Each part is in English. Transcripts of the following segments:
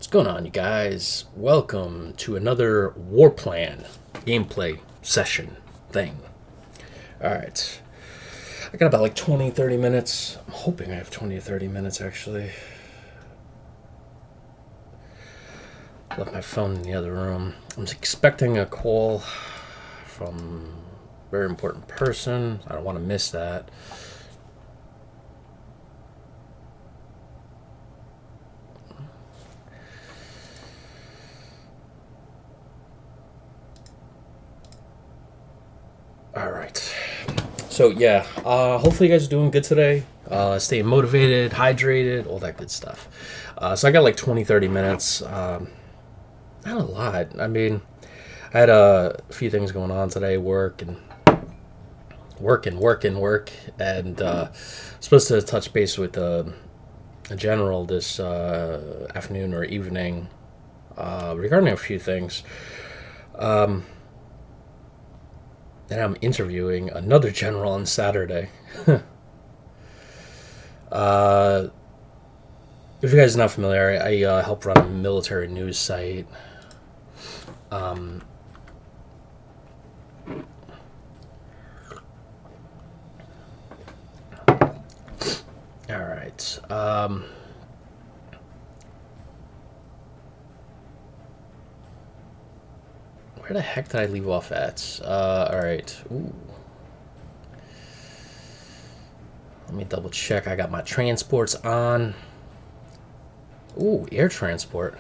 What's going on, you guys? Welcome to another War Plan gameplay session thing. Alright. I got about like 20, 30 minutes. I'm hoping I have 20 or 30 minutes, actually. Left my phone in the other room. I'm expecting a call from a very important person. I don't want to miss that. Alright. So yeah, hopefully you guys are doing good today. Staying motivated, hydrated, all that good stuff. So I got like 20, 30 minutes. Not a lot. I mean, I had a few things going on today, work, and supposed to touch base with a general this afternoon or evening regarding a few things. And I'm interviewing another general on Saturday. If you guys are not familiar, I help run a military news site. All right. Where the heck did I leave off at? All right. Ooh. Let me double check. I got my transports on. Ooh, air transport.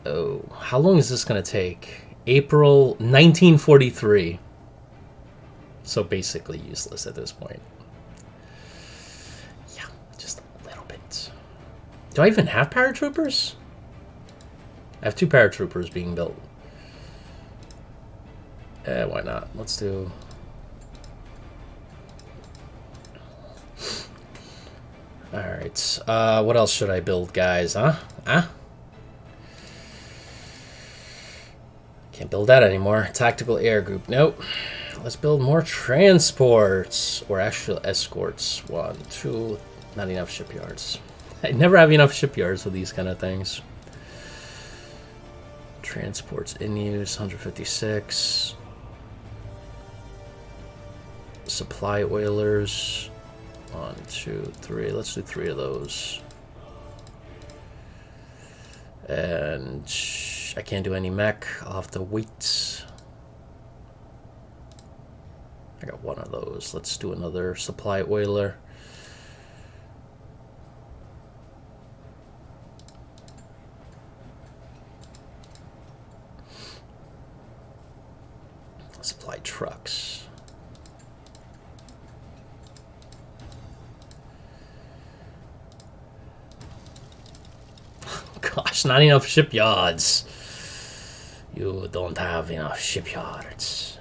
Oh, how long is this going to take? April 1943. So basically useless at this point. Yeah, just a little bit. Do I even have paratroopers? I have 2 paratroopers being built. Why not? Let's do... Alright, what else should I build, guys, huh? Can't build that anymore. Tactical air group, nope. Let's build more transports, or actual escorts. 1, 2, not enough shipyards. I never have enough shipyards with these kind of things. Transports in use, 156. Supply oilers. 1, 2, 3. Let's do 3 of those. And I can't do any mech. I'll have to wait. I got 1 of those. Let's do another supply oiler. Supply trucks. Gosh, not enough shipyards. You don't have enough shipyards.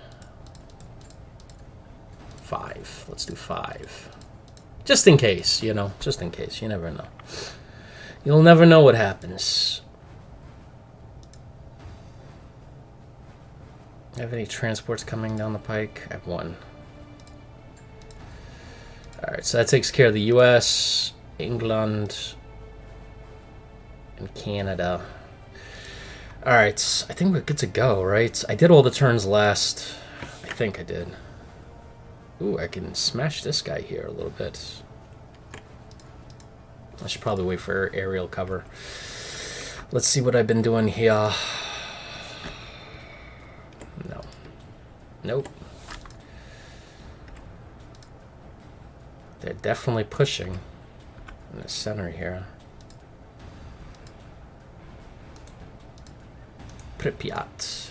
5. Let's do 5. Just in case, you know. Just in case. You never know. You'll never know what happens. Have any transports coming down the pike? I have 1. Alright, so that takes care of the US, England, and Canada. Alright, I think we're good to go, right? I did all the turns last. I think I did. Ooh, I can smash this guy here a little bit. I should probably wait for aerial cover. Let's see what I've been doing here. No. Nope. They're definitely pushing in the center here. Pripyat.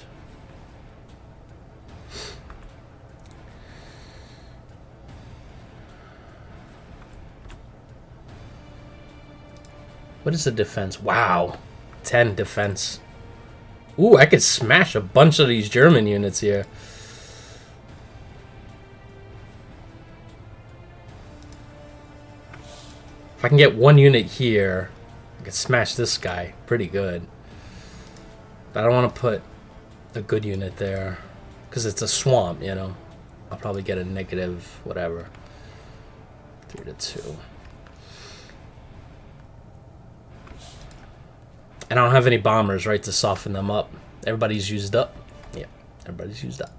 What is the defense? Wow. 10 defense. Ooh, I could smash a bunch of these German units here. If I can get 1 unit here, I could smash this guy pretty good. But I don't want to put a good unit there because it's a swamp, you know. I'll probably get a negative whatever. 3 to 2. And I don't have any bombers, right, to soften them up. Everybody's used up. Yeah, everybody's used up.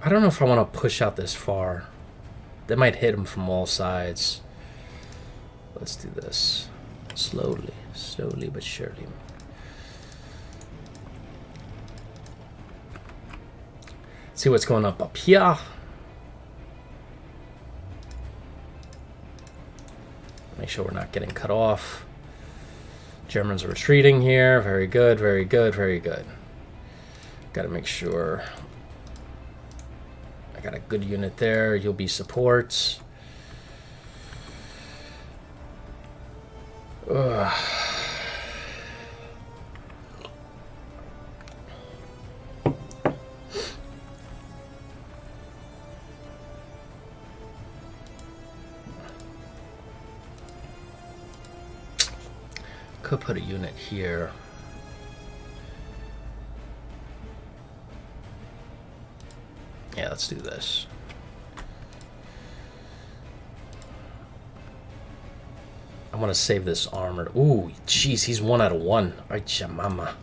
I don't know if I want to push out this far. They might hit him from all sides. Let's do this. Slowly but surely. See what's going up here. Make sure we're not getting cut off. Germans are retreating here. Very good, very good, very good. Gotta make sure I got a good unit there. You'll be supports. Ugh. Could put a unit here. Yeah, let's do this. I want to save this armor. Ooh, jeez, he's 1 out of 1. Ay, mama.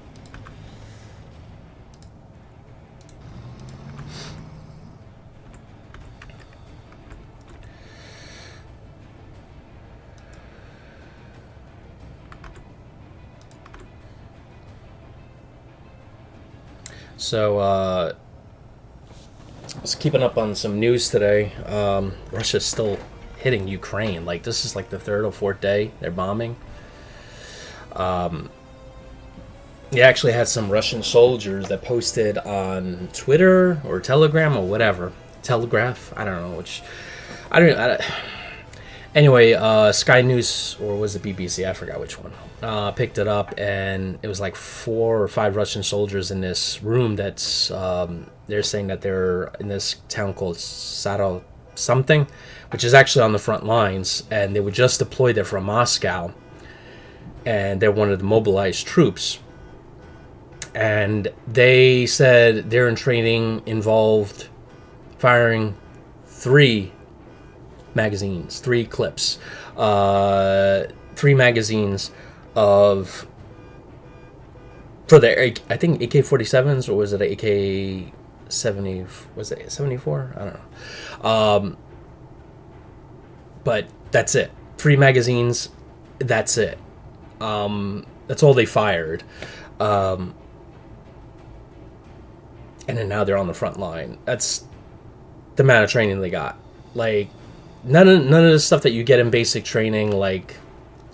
So, I was keeping up on some news today. Russia's still hitting Ukraine. Like, this is like the 3rd or 4th day they're bombing. They actually had some Russian soldiers that posted on Twitter or Telegram or whatever. Telegraph? I don't know which. Anyway, Sky News, or was it BBC? I forgot which one. Picked it up, and it was like 4 or 5 Russian soldiers in this room that's, they're saying that they're in this town called Saro something, which is actually on the front lines, and they were just deployed there from Moscow, and they're one of the mobilized troops. And they said they're in training involved firing 3 magazines, 3 clips, 3 magazines of, for the, I think AK-47s, or was it AK-70, was it 74? I don't know. But that's it. 3 magazines, that's it. That's all they fired. And then now they're on the front line. That's the amount of training they got. Like, none of the stuff that you get in basic training, like,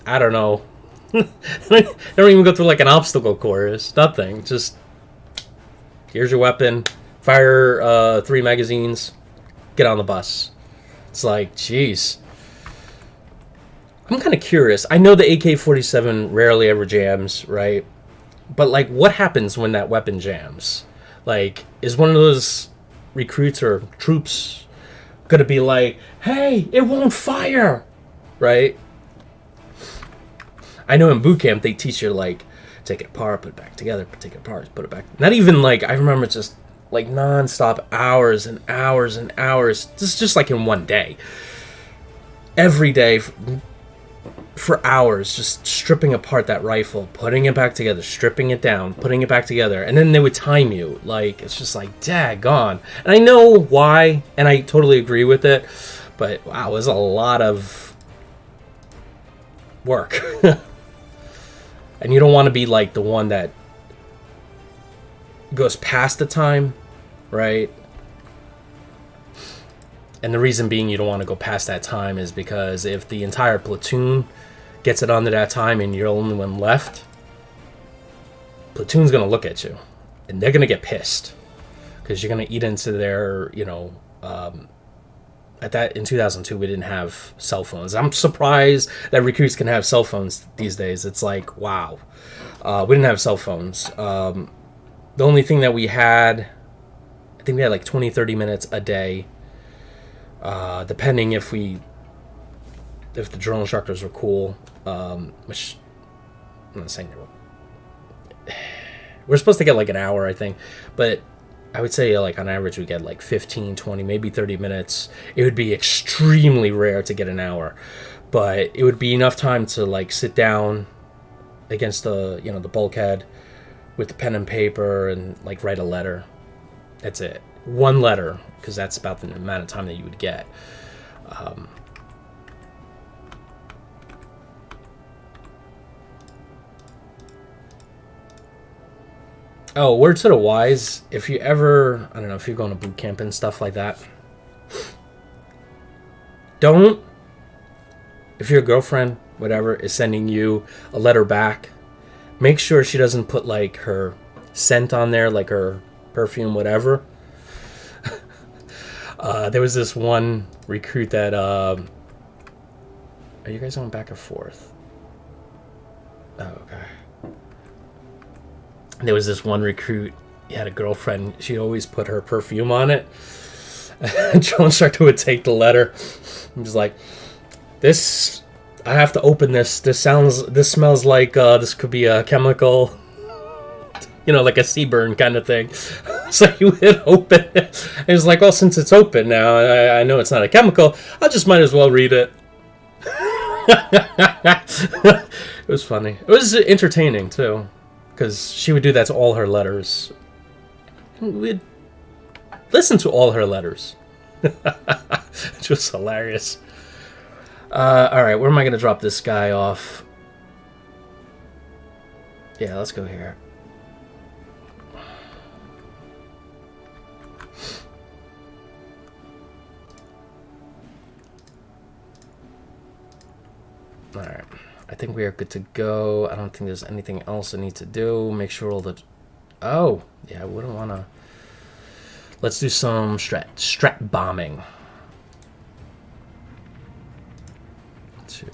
I don't know. They don't even go through like an obstacle course. Nothing. Just, here's your weapon. Fire 3 magazines. Get on the bus. It's like, jeez. I'm kind of curious. I know the AK-47 rarely ever jams, right? But, like, what happens when that weapon jams? Like, is one of those recruits or troops gonna be like, hey, it won't fire, right? I know in boot camp they teach you, like, take it apart, put it back together, take it apart, put it back. Not even, like, I remember just, like, non-stop hours and hours and hours, just like in one day. Every day for hours, just stripping apart that rifle, putting it back together, stripping it down, putting it back together, and then they would time you. Like, it's just like, daggone. And I know why, and I totally agree with it, but wow, it was a lot of work. And you don't want to be like the one that goes past the time, right? And the reason being you don't want to go past that time is because if the entire platoon gets it under that time and you're the only one left, platoon's going to look at you and they're going to get pissed because you're going to eat into their, you know, in 2002 we didn't have cell phones. I'm surprised that recruits can have cell phones these days. It's like, wow. We didn't have cell phones. The only thing that we had, I think we had like 20-30 minutes a day, depending if the drill instructors were cool, which I'm not saying they were. We're supposed to get like an hour, I think, but I would say like on average we get like 15, 20, maybe 30 minutes. It would be extremely rare to get an hour, but it would be enough time to like sit down against the, you know, the bulkhead with the pen and paper and like write a letter. That's it. One letter, because that's about the amount of time that you would get. Oh, word to the wise, if you ever, I don't know, if you're going to boot camp and stuff like that, don't, if your girlfriend, whatever, is sending you a letter back, make sure she doesn't put like her scent on there, like her perfume, whatever. There was this one recruit that, are you guys going back and forth? Oh, okay. There was this one recruit, he had a girlfriend, she always put her perfume on it. And drill instructor would take the letter. I'm just like, this, I have to open this. This smells like this could be a chemical, you know, like a sea burn kind of thing. So he would open it. And he's like, well, since it's open now, I know it's not a chemical, I just might as well read it. It was funny. It was entertaining, too. Because she would do that to all her letters. And we'd listen to all her letters. It was hilarious. Alright, where am I going to drop this guy off? Yeah, let's go here. Alright. I think we are good to go. I don't think there's anything else I need to do. Make sure all the... Oh! Yeah, I wouldn't want to... Let's do some strat bombing. 2.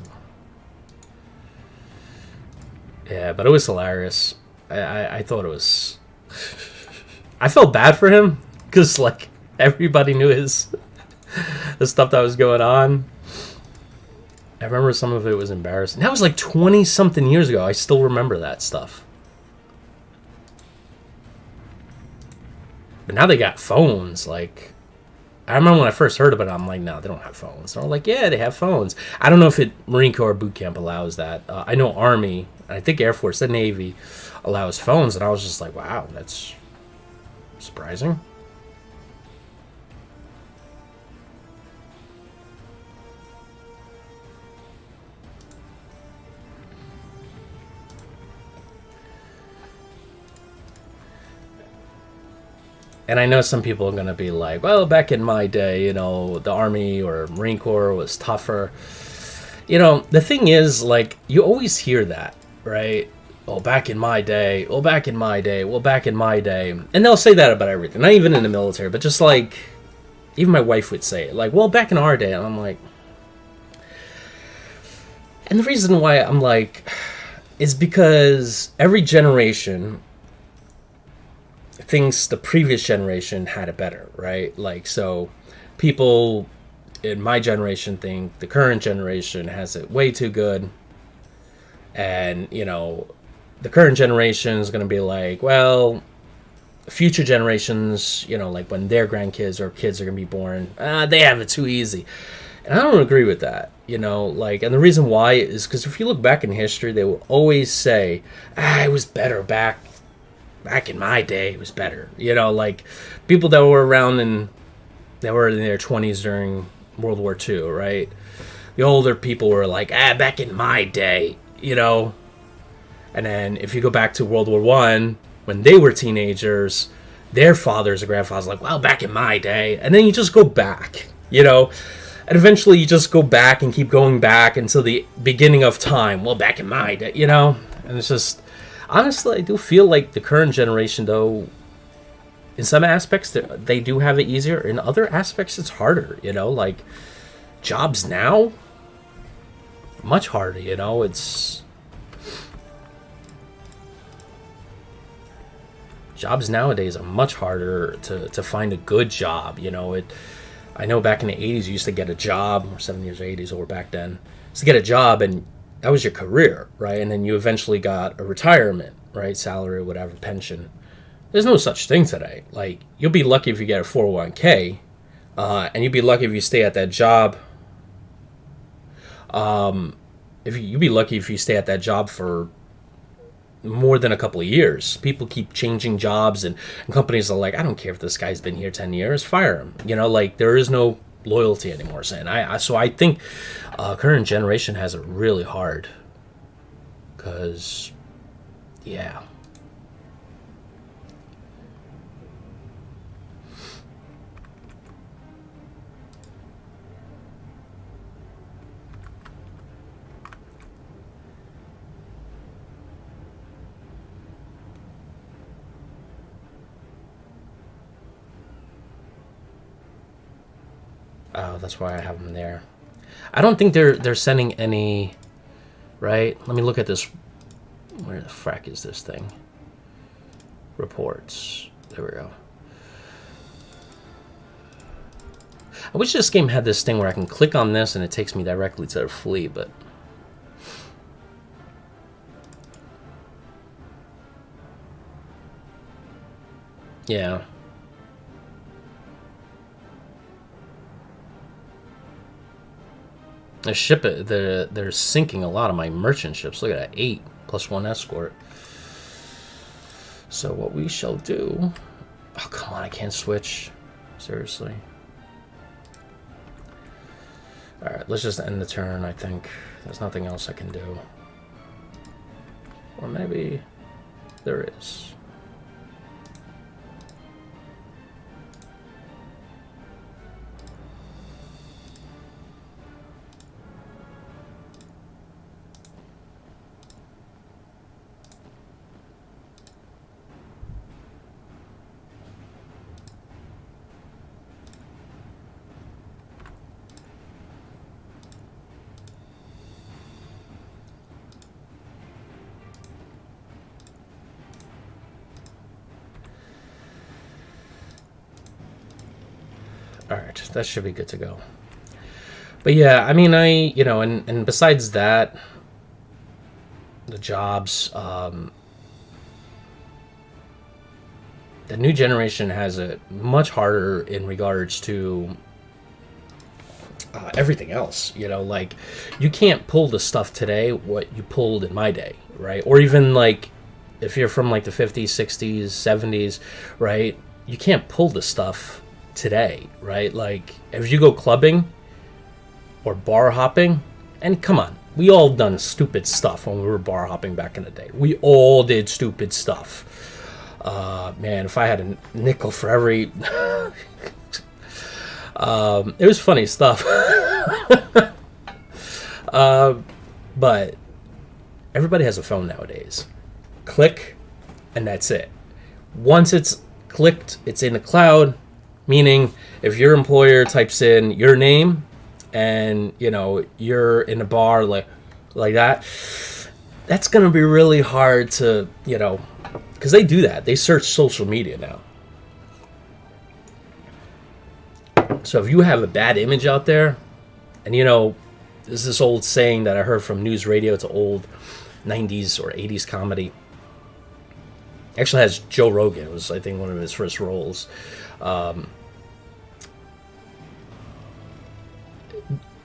Yeah, but it was hilarious. I thought it was... I felt bad for him. Because, like, everybody knew the stuff that was going on. I remember some of it was embarrassing. That was like 20-something years ago. I still remember that stuff. But now they got phones. Like, I remember when I first heard about it, I'm like, no, they don't have phones. They're like, yeah, they have phones. I don't know if Marine Corps boot camp allows that. I know Army, and I think Air Force and Navy allows phones. And I was just like, wow, that's surprising. And I know some people are going to be like, well, back in my day, you know, the Army or Marine Corps was tougher. You know, the thing is, like, you always hear that, right? Oh, back in my day. Oh, back in my day. Well, back in my day. And they'll say that about everything. Not even in the military, but just like, even my wife would say it. Like, well, back in our day. And I'm like... And the reason why I'm like... is because every generation... thinks the previous generation had it better, right? Like, so people in my generation think the current generation has it way too good. And, you know, the current generation is going to be like, well, future generations, you know, like when their grandkids or kids are going to be born, they have it too easy. And I don't agree with that, you know, like, and the reason why is because if you look back in history, they will always say, it was better back in my day, it was better. You know, like, people that were around that were in their 20s during World War II, right? The older people were like, back in my day, you know? And then if you go back to World War I, when they were teenagers, their fathers or grandfathers like, well, back in my day. And then you just go back, you know? And eventually you just go back and keep going back until the beginning of time. Well, back in my day, you know? And it's just... Honestly, I do feel like the current generation, though, in some aspects, they do have it easier. In other aspects, it's harder, you know? Like, jobs now, much harder, you know? It's... Jobs nowadays are much harder to find a good job, you know? I know back in the 80s, you used to get a job, or 70s or 80s, or back then, to get a job, and that was your career, right? And then you eventually got a retirement, right? Salary, whatever, pension. There's no such thing today. Like, you'll be lucky if you get a 401k, and you'll be lucky if you stay at that job. If you'll be lucky if you stay at that job for more than a couple of years. People keep changing jobs, and companies are like, I don't care if this guy's been here 10 years, fire him. Like, there is no loyalty anymore. So I think current generation has it really hard. Because, yeah. Oh, that's why I have them there. I don't think they're sending any, right? Let me look at this. Where the frack is this thing? Reports. There we go. I wish this game had this thing where I can click on this and it takes me directly to the flea, but... yeah. They're sinking a lot of my merchant ships. Look at that, 8 plus 1 escort. So what we shall do... oh, come on, I can't switch. Seriously. Alright, let's just end the turn, I think. There's nothing else I can do. Or maybe there is. Alright, that should be good to go. But yeah, I mean, and besides that, the jobs, the new generation has it much harder in regards to everything else. Like, you can't pull the stuff today what you pulled in my day, right? Or even, like, if you're from, like, the 50s, 60s, 70s, right? You can't pull the stuff today, right? Like, if you go clubbing or bar hopping, and come on, we all done stupid stuff when we were bar hopping back in the day. We all did stupid stuff. Man, if I had a nickel for every... it was funny stuff. But everybody has a phone nowadays. Click, and that's it. Once it's clicked, it's in the cloud. Meaning, if your employer types in your name and, you're in a bar like that, that's going to be really hard to, because they do that. They search social media now. So if you have a bad image out there, and, there's this old saying that I heard from news radio. It's an old 90s or 80s comedy. Actually has Joe Rogan. It was, I think, one of his first roles.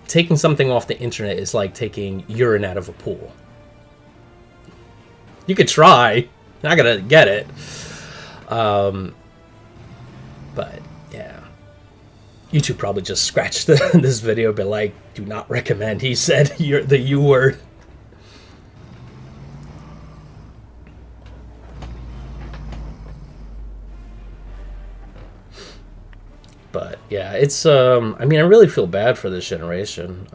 Taking something off the internet is like taking urine out of a pool. You could try. Not gonna get it. But yeah, YouTube probably just scratched this video, but like, do not recommend. He said the U word. But yeah, it's I mean, I really feel bad for this generation,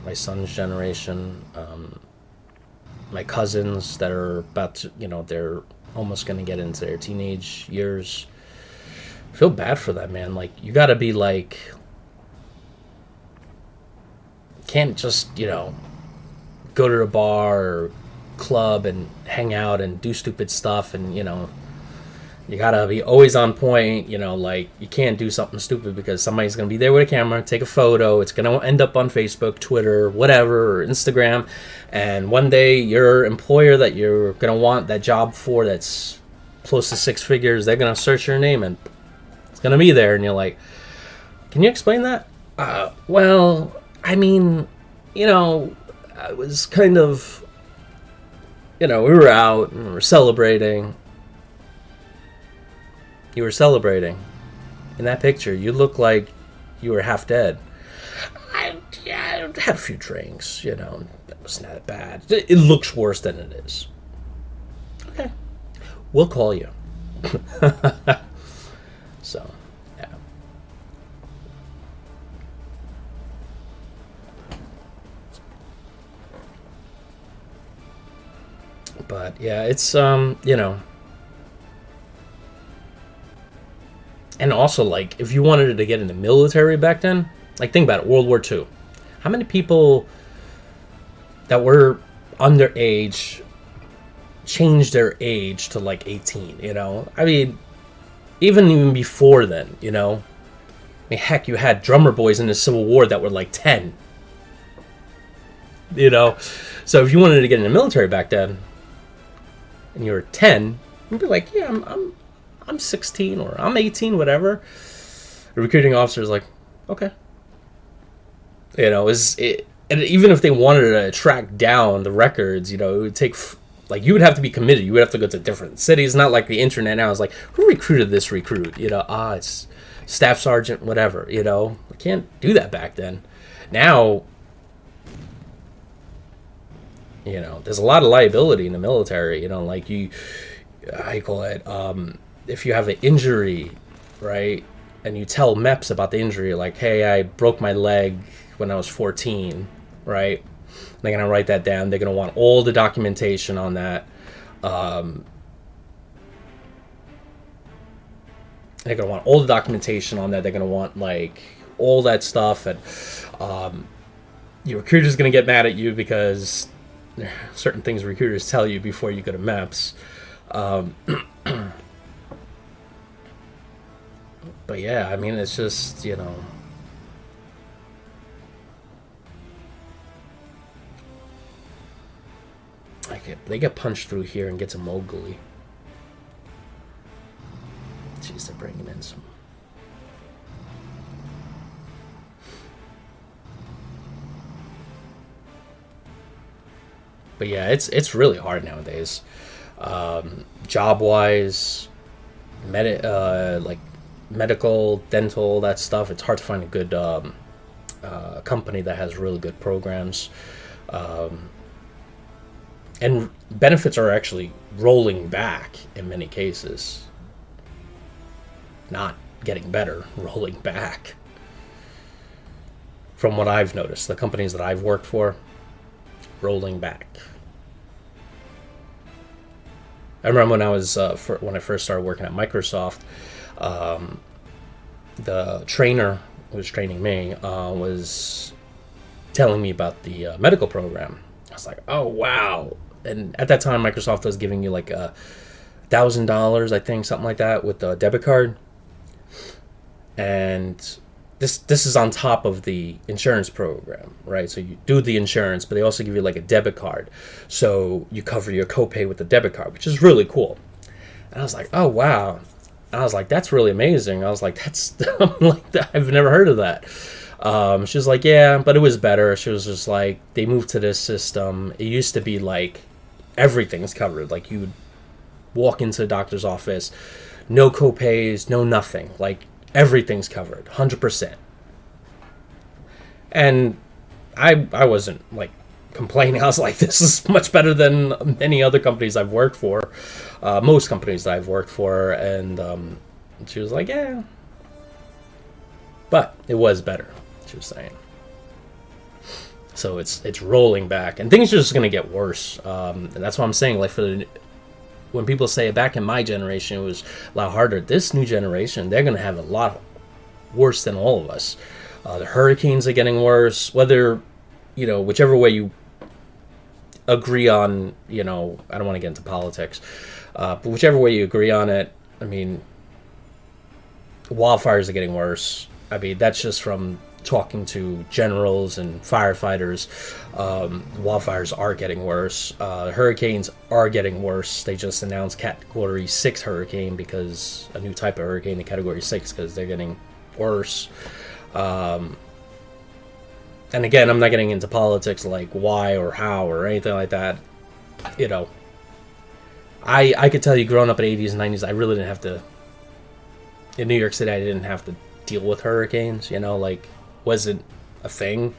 my son's generation, my cousins that are about to, they're almost going to get into their teenage years. I feel bad for that, man. Like, you got to be like, can't just, go to a bar or club and hang out and do stupid stuff, and you gotta be always on point. Like, you can't do something stupid because somebody's gonna be there with a camera, take a photo. It's gonna end up on Facebook, Twitter, whatever, or Instagram. And one day your employer that you're gonna want that job for, that's close to six figures, they're gonna search your name and it's gonna be there, and you're like, can you explain that? Well, I mean, I was kind of, we were out and we were celebrating. You were celebrating. In that picture, you look like you were half dead. I had a few drinks, that was not bad. It looks worse than it is. Okay. We'll call you. So, yeah. But, yeah, it's, and also, like, if you wanted to get in the military back then, like, think about it, World War II. How many people that were underage changed their age to, like, 18, I mean, even before then, I mean, heck, you had drummer boys in the Civil War that were, like, 10. So if you wanted to get in the military back then, and you were 10, you'd be like, yeah, I'm 16 or I'm 18, whatever. The recruiting officer is like, okay. And even if they wanted to track down the records, it would take, like, you would have to be committed. You would have to go to different cities. Not like the internet now is like, who recruited this recruit? It's staff sergeant, whatever. You can't do that back then. Now, there's a lot of liability in the military. Like how you call it? If you have an injury, right, and you tell MEPS about the injury, like, hey, I broke my leg when I was 14, right? They're going to write that down. They're going to want all the documentation on that. They're going to want all the documentation on that. They're going to want, like, all that stuff. And your recruiter's going to get mad at you because there are certain things recruiters tell you before you go to MEPS. But yeah, I mean, it's just, they get punched through here and get to Mowgli. Jeez, they're bringing in some. But yeah, it's really hard nowadays. Job-wise, like medical, dental, that stuff. It's hard to find a good company that has really good programs. And benefits are actually rolling back in many cases. Not getting better, rolling back. From what I've noticed, the companies that I've worked for, rolling back. I remember when I was when I first started working at Microsoft, the trainer who was training me was telling me about the medical program. I was like, oh wow. And at that time, Microsoft was giving you like $1,000, I think, something like that, with the debit card. And this is on top of the insurance program, right? So you do the insurance, but they also give you like a debit card. So you cover your copay with the debit card, which is really cool. And I was like, oh, wow. And I was like, that's really amazing. I was like, I'm like, I've never heard of that. She was like, yeah, but it was better. She was just like, they moved to this system. It used to be like everything's covered. Like you would walk into the doctor's office, no copays, no nothing. Like everything's covered, 100%. And I wasn't like complaining. I was like, this is much better than many other companies I've worked for, most companies that I've worked for. And she was like, yeah, but it was better, she was saying. So it's rolling back, and things are just gonna get worse. And that's what I'm saying. Like when people say back in my generation it was a lot harder, this new generation, they're gonna have a lot worse than all of us. The hurricanes are getting worse. Whether whichever way you agree on, I don't want to get into politics, but whichever way you agree on it, I mean, wildfires are getting worse. I mean, that's just from talking to generals and firefighters. Wildfires are getting worse. Hurricanes are getting worse. They just announced Category 6 hurricane because a new type of hurricane, the Category 6, because they're getting worse. And again, I'm not getting into politics like why or how or anything like that. You know, I could tell you growing up in the 80s and 90s, I really didn't have to, in New York City, I didn't have to deal with hurricanes, you know, like, wasn't a thing.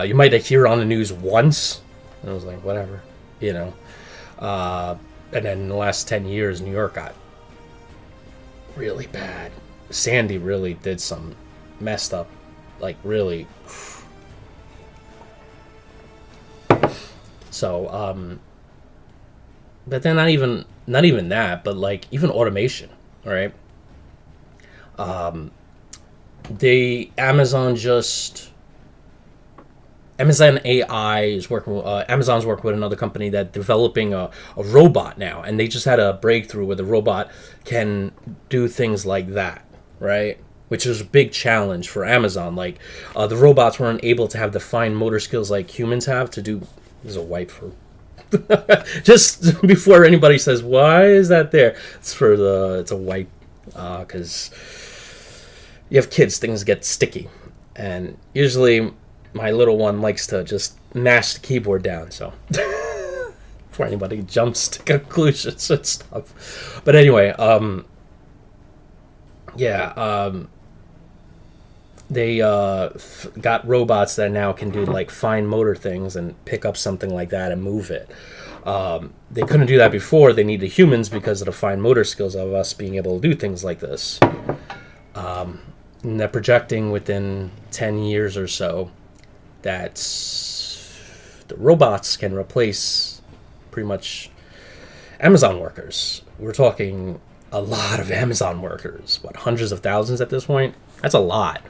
You might hear it on the news once, and I was like, whatever, you know. And then in the last 10 years, New York got really bad. Sandy really did some messed up, like, really. So, but then not even that, but like even automation, right? Amazon AI is working. Amazon's working with another company that developing a robot now, and they just had a breakthrough where the robot can do things like that, right? Which is a big challenge for Amazon. Like the robots weren't able to have the fine motor skills like humans have to do. There's a wipe for. Just before anybody says why is that there, it's a wipe because you have kids, things get sticky, and usually my little one likes to just mash the keyboard down, so before anybody jumps to conclusions and stuff. But anyway, they got robots that now can do like fine motor things and pick up something like that and move it. They couldn't do that before. They needed humans because of the fine motor skills of us being able to do things like this. And they're projecting within 10 years or so that the robots can replace pretty much Amazon workers. We're talking a lot of Amazon workers. What, hundreds of thousands at this point? That's a lot.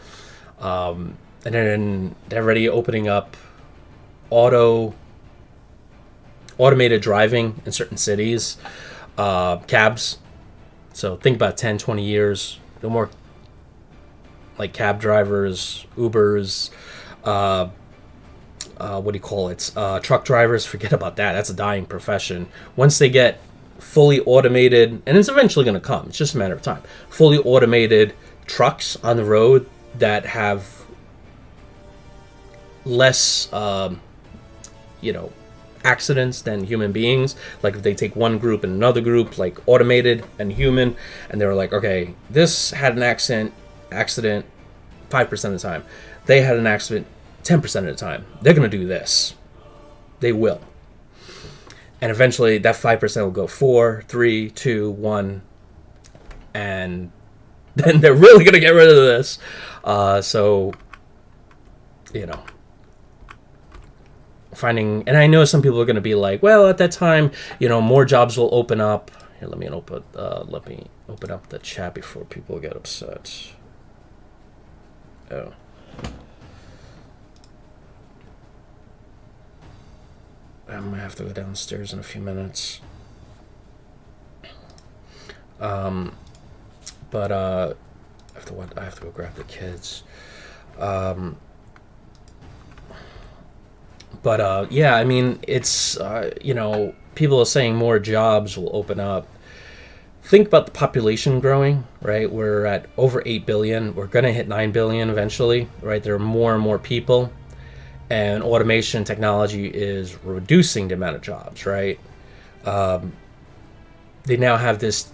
And then they're already opening up automated driving in certain cities, cabs. So think about 10, 20 years, no more like cab drivers, Ubers, what do you call it? Truck drivers, forget about that. That's a dying profession. Once they get fully automated, and it's eventually going to come, it's just a matter of time, fully automated trucks on the road that have less, accidents than human beings. Like if they take one group and another group, like automated and human, and they were like, okay, this had an accident 5% of the time. They had an accident 10% of the time. They're going to do this. They will. And eventually that 5% will go 4, 3, 2, 1, and then they're really going to get rid of this. Finding, and I know some people are going to be like, well, at that time, more jobs will open up. Here, let me open up the chat before people get upset. Oh. I'm gonna have to go downstairs in a few minutes. I have to go grab the kids. I mean, it's, people are saying more jobs will open up. Think about the population growing, right? We're at over 8 billion. We're going to hit 9 billion eventually, right? There are more and more people. And automation technology is reducing the amount of jobs, right? They now have this,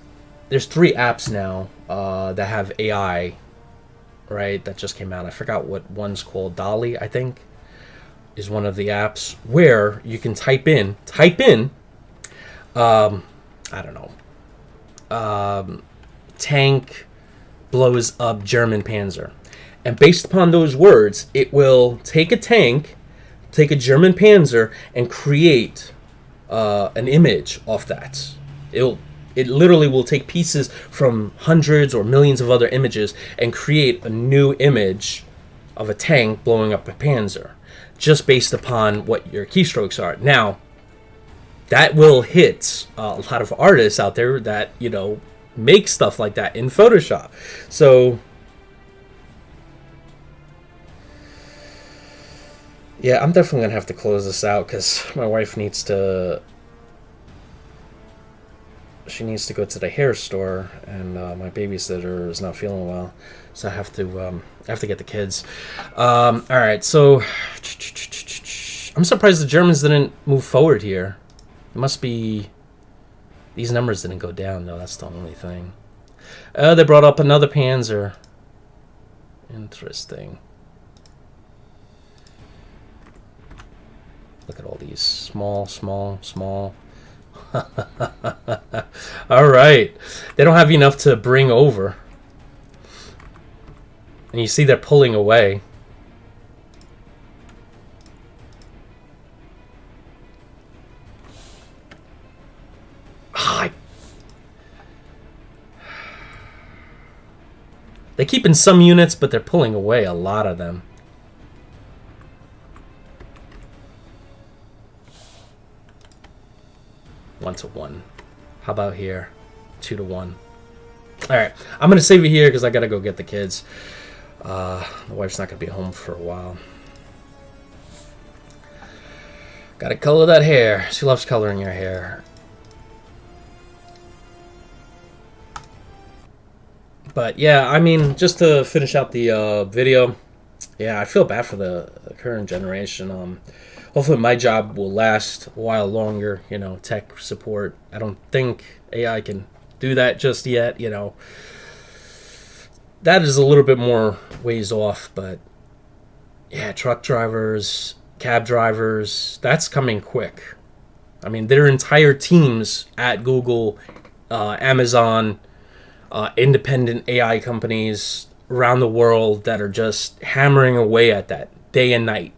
there's 3 apps now that have AI, right? That just came out. I forgot what one's called. Dolly, I think, is one of the apps where you can type in, I don't know, tank blows up German Panzer. And based upon those words, it will take a tank, take a German Panzer, and create an image of that. It literally will take pieces from hundreds or millions of other images and create a new image of a tank blowing up a Panzer, just based upon what your keystrokes are. Now, that will hit a lot of artists out there that, make stuff like that in Photoshop. So Yeah, I'm definitely gonna have to close this out because my wife needs to. She needs to go to the hair store, and my babysitter is not feeling well, so I have to get the kids. All right, so I'm surprised the Germans didn't move forward here. It must be these numbers didn't go down though. That's the only thing. They brought up another Panzer. Interesting. Look at all these small, small, small. All right. They don't have enough to bring over. And you see they're pulling away. They keep in some units, but they're pulling away a lot of them. One to one. How about here? 2 to 1. All right, I'm gonna save it here because I gotta go get the kids. The wife's not gonna be home for a while. Gotta color that hair. She loves coloring her hair. But yeah, I mean, just to finish out the video, yeah, I feel bad for the current generation. Hopefully my job will last a while longer, you know, tech support. I don't think AI can do that just yet, you know. That is a little bit more ways off, but yeah, truck drivers, cab drivers, that's coming quick. I mean, there are entire teams at Google, Amazon, independent AI companies around the world that are just hammering away at that day and night.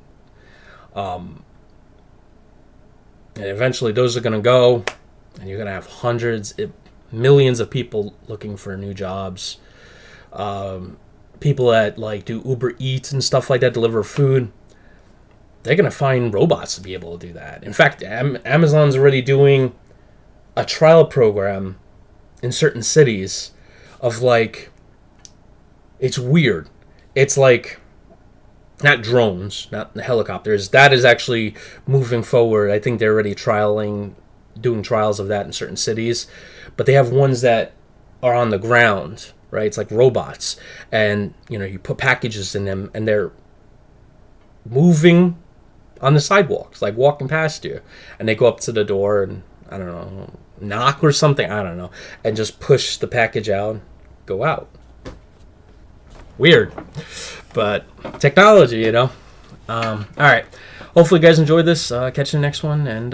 And eventually those are going to go, and you're going to have hundreds, millions of people looking for new jobs. People that like do Uber Eats and stuff like that, deliver food, they're going to find robots to be able to do that. In fact, Amazon's already doing a trial program in certain cities of like, it's weird. It's like, not drones, not helicopters. That is actually moving forward. I think they're already doing trials of that in certain cities. But they have ones that are on the ground, right? It's like robots. And, you know, you put packages in them and they're moving on the sidewalks, like walking past you. And they go up to the door and, I don't know, knock or something, I don't know, and just push the package out, go out. Weird. But technology, you know. All right. Hopefully you guys enjoyed this. Catch you in the next one. And